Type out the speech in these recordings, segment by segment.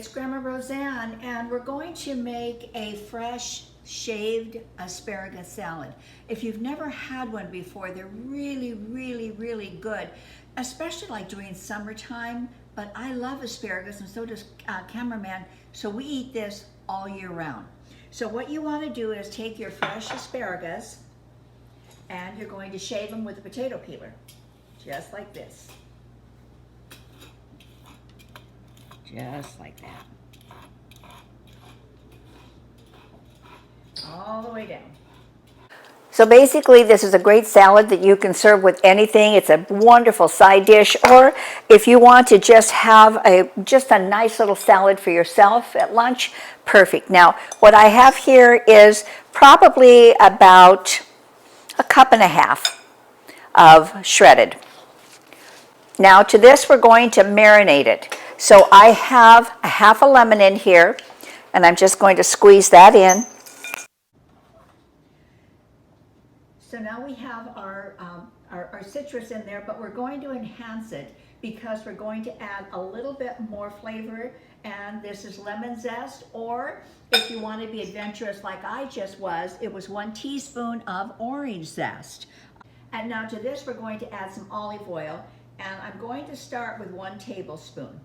It's Grandma Roseanne, and we're going to make a fresh shaved asparagus salad. If you've never had one before, they're really, really, really good, especially like during summertime. But I love asparagus, and so does cameraman, so we eat this all year round. So what you want to do is take your fresh asparagus, and you're going to shave them with a potato peeler, just like this. Just like that. All the way down. So basically this is a great salad that you can serve with anything. It's a wonderful side dish, or if you want to just have just a nice little salad for yourself at lunch, perfect. Now what I have here is probably about a cup and a half of shredded. Now to this we're going to marinate it. So I have a half a lemon in here, and I'm just going to squeeze that in. So now we have our citrus in there, but we're going to enhance it because we're going to add a little bit more flavor, and this is lemon zest, or if you want to be adventurous like I just was, it was 1 teaspoon of orange zest. And now to this we're going to add some olive oil, and I'm going to start with 1 tablespoon.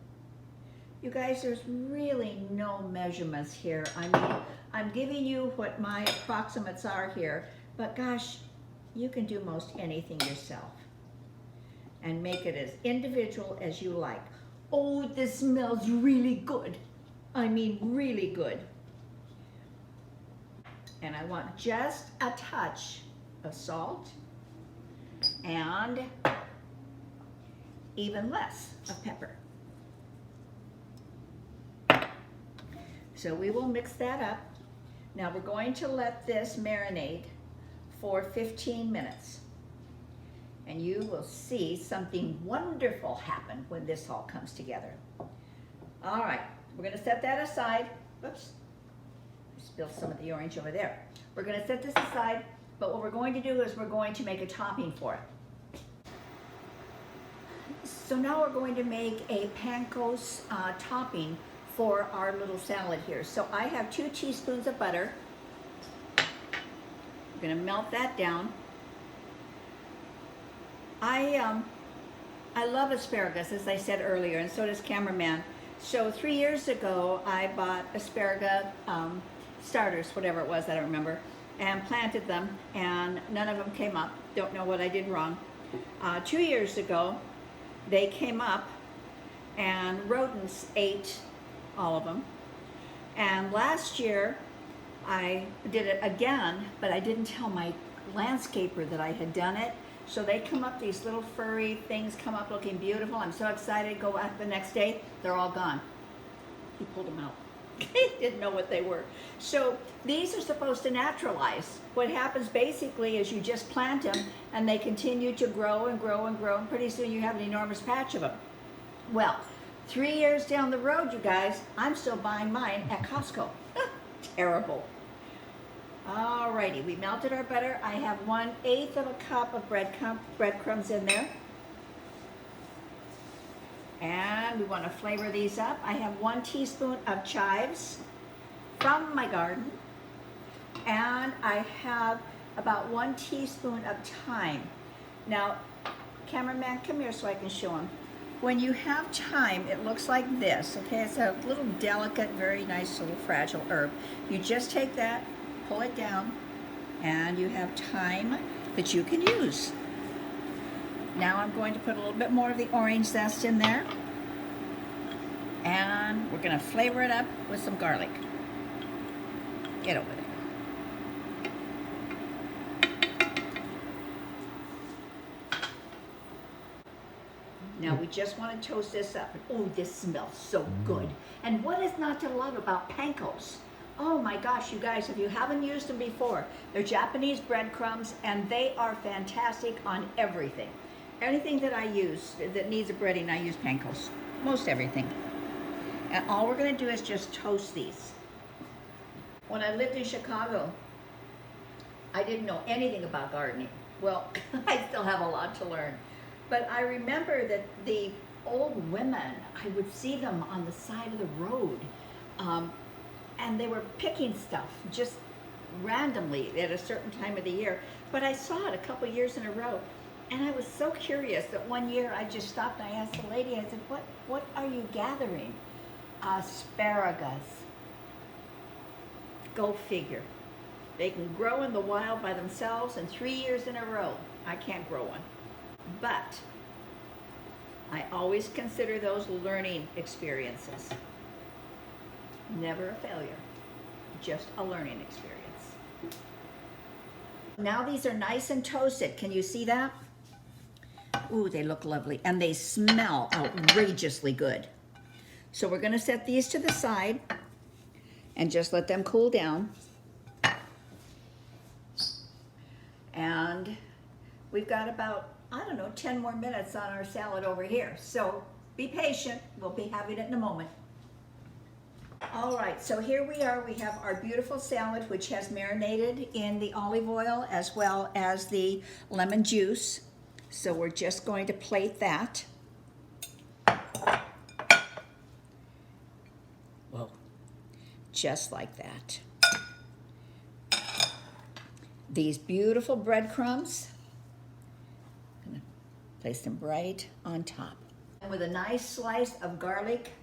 You guys, there's really no measurements here. I mean, I'm giving you what my approximates are here, but gosh, you can do most anything yourself and make it as individual as you like. Oh, this smells really good. I mean, really good. And I want just a touch of salt and even less of pepper. So we will mix that up. Now we're going to let this marinate for 15 minutes. And you will see something wonderful happen when this all comes together. All right, we're gonna set that aside. Oops, I spilled some of the orange over there. We're gonna set this aside, but what we're going to do is we're going to make a topping for it. So now we're going to make a Panko topping for our little salad here. So I have 2 teaspoons of butter. I'm gonna melt that down. I love asparagus, as I said earlier, and so does cameraman. So 3 years ago, I bought asparagus starters, whatever it was, I don't remember, and planted them, and none of them came up. Don't know what I did wrong. 2 years ago, they came up, and rodents ate all of them. And last year I did it again, but I didn't tell my landscaper that I had done it. So they come up, these little furry things come up looking beautiful. I'm so excited, go back the next day, they're all gone. He pulled them out. He didn't know what they were. So these are supposed to naturalize. What happens basically is you just plant them and they continue to grow and grow and grow, and pretty soon you have an enormous patch of them. Well, 3 years down the road, you guys, I'm still buying mine at Costco. Terrible. Alrighty, we melted our butter. I have 1/8 of a cup of breadcrumbs in there. And we want to flavor these up. I have 1 teaspoon of chives from my garden. And I have about 1 teaspoon of thyme. Now, cameraman, come here so I can show him. When you have thyme, it looks like this, okay? It's a little delicate, very nice little fragile herb. You just take that, pull it down, and you have thyme that you can use. Now I'm going to put a little bit more of the orange zest in there, and we're gonna flavor it up with some garlic. Get over there. Now we just want to toast this up. Oh, this smells so good. And what is not to love about Pankos? Oh my gosh, you guys, if you haven't used them before, they're Japanese breadcrumbs, and they are fantastic on everything. Anything that I use that needs a breading, I use Pankos. Most everything. And all we're going to do is just toast these. When I lived in Chicago, I didn't know anything about gardening. Well, I still have a lot to learn. But I remember that the old women. I would see them on the side of the road. And they were picking stuff just randomly at a certain time of the year. But I saw it a couple years in a row. And I was so curious that one year I just stopped and I asked the lady, I said, what are you gathering? Asparagus. Go figure. They can grow in the wild by themselves, and 3 years in a row, I can't grow one. But I always consider those learning experiences. Never a failure, just a learning experience. Now these are nice and toasted. Can you see that? Ooh, they look lovely, and they smell outrageously good. So we're gonna set these to the side and just let them cool down. And we've got about, I don't know, 10 more minutes on our salad over here. So be patient, we'll be having it in a moment. All right, so here we are. We have our beautiful salad, which has marinated in the olive oil as well as the lemon juice. So we're just going to plate that. Whoa, just like that. These beautiful breadcrumbs, I'm gonna place them right on top. And with a nice slice of garlic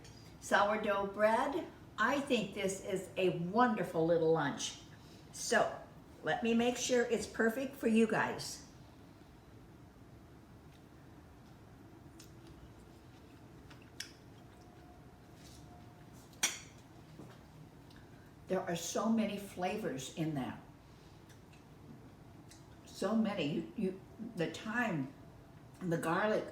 sourdough bread, I think this is a wonderful little lunch. So let me make sure it's perfect for you guys. There are so many flavors in that. So many. The thyme, the garlic.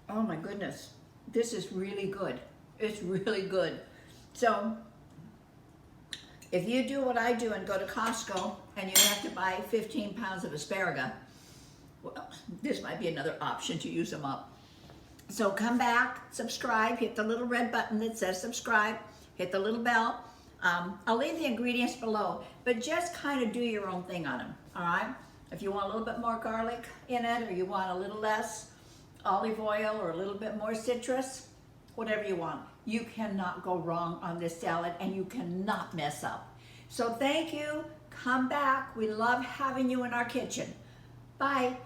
Oh my goodness. This is really good. It's really good. So if you do what I do and go to Costco and you have to buy 15 pounds of asparagus, well, this might be another option to use them up. So come back, subscribe, hit the little red button that says subscribe, hit the little bell. I'll leave the ingredients below, but just kind of do your own thing on them, all right? If you want a little bit more garlic in it, or you want a little less olive oil, or a little bit more citrus, whatever you want. You cannot go wrong on this salad, and you cannot mess up. So thank you, come back. We love having you in our kitchen. Bye.